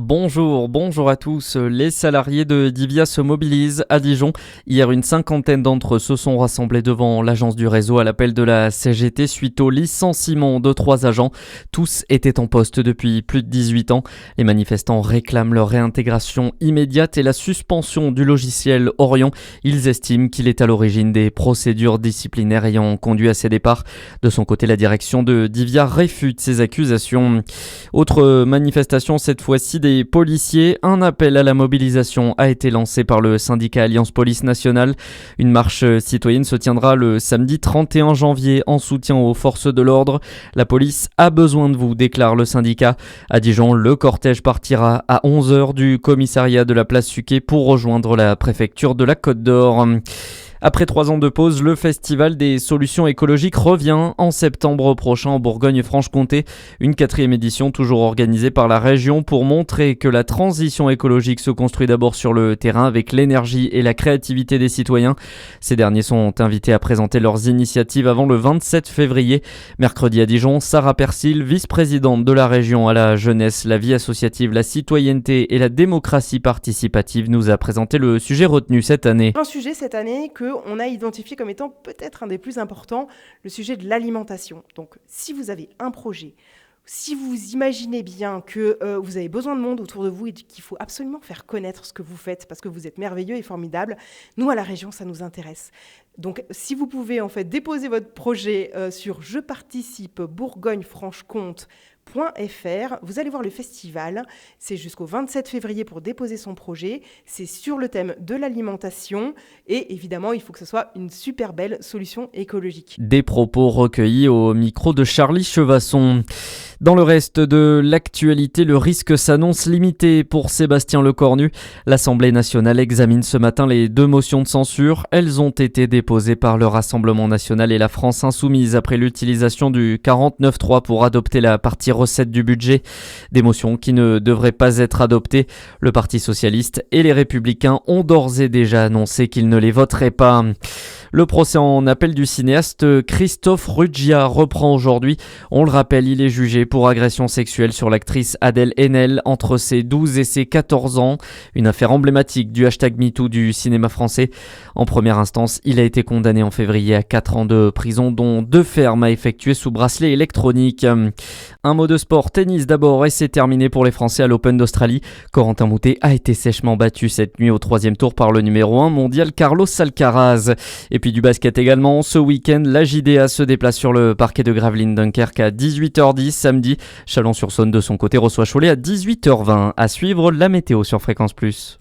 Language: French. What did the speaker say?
Bonjour à tous. Les salariés de Divia se mobilisent à Dijon. Hier, une cinquantaine d'entre eux se sont rassemblés devant l'agence du réseau à l'appel de la CGT suite au licenciement de 3 agents. Tous étaient en poste depuis plus de 18 ans. Les manifestants réclament leur réintégration immédiate et la suspension du logiciel Orion. Ils estiment qu'il est à l'origine des procédures disciplinaires ayant conduit à ces départs. De son côté, la direction de Divia réfute ces accusations. Autre manifestation, cette fois-ci des policiers. Un appel à la mobilisation a été lancé par le syndicat Alliance Police Nationale. Une marche citoyenne se tiendra le samedi 31 janvier en soutien aux forces de l'ordre. La police a besoin de vous, déclare le syndicat. À Dijon, le cortège partira à 11h du commissariat de la place Suquet pour rejoindre la préfecture de la Côte d'Or. Après 3 ans de pause, le Festival des solutions écologiques revient en septembre prochain en Bourgogne-Franche-Comté. Une 4e édition toujours organisée par la région pour montrer que la transition écologique se construit d'abord sur le terrain avec l'énergie et la créativité des citoyens. Ces derniers sont invités à présenter leurs initiatives avant le 27 février. Mercredi à Dijon, Sarah Persil, vice-présidente de la région à la jeunesse, la vie associative, la citoyenneté et la démocratie participative, nous a présenté le sujet retenu cette année. Un sujet cette année qu'on a identifié comme étant peut-être un des plus importants, le sujet de l'alimentation. Donc si vous avez un projet, si vous imaginez bien que vous avez besoin de monde autour de vous et qu'il faut absolument faire connaître ce que vous faites parce que vous êtes merveilleux et formidable, nous à la région ça nous intéresse. Donc si vous pouvez en fait déposer votre projet sur Je participe Bourgogne-Franche-Comté.fr, vous allez voir le festival, c'est jusqu'au 27 février pour déposer son projet, c'est sur le thème de l'alimentation et évidemment il faut que ce soit une super belle solution écologique. Des propos recueillis au micro de Charlie Chevasson. Dans le reste de l'actualité, le risque s'annonce limité pour Sébastien Lecornu. L'Assemblée nationale examine ce matin les 2 motions de censure. Elles ont été déposées par le Rassemblement national et la France insoumise après l'utilisation du 49.3 pour adopter la partie recette du budget. Des motions qui ne devraient pas être adoptées. Le Parti socialiste et les Républicains ont d'ores et déjà annoncé qu'ils ne les voteraient pas. Le procès en appel du cinéaste Christophe Ruggia reprend aujourd'hui. On le rappelle, il est jugé pour agression sexuelle sur l'actrice Adèle Haenel entre ses 12 et ses 14 ans. Une affaire emblématique du #MeToo du cinéma français. En première instance, il a été condamné en février à 4 ans de prison, dont 2 fermes à effectuer sous bracelet électronique. Un mot de sport, tennis d'abord, et c'est terminé pour les Français à l'Open d'Australie. Corentin Moutet a été sèchement battu cette nuit au 3e tour par le numéro 1 mondial Carlos Alcaraz. Et puis du basket également, ce week-end, la JDA se déplace sur le parquet de Gravelines Dunkerque à 18h10 samedi. Chalon-sur-Saône de son côté reçoit Cholet à 18h20. À suivre la météo sur Fréquence Plus.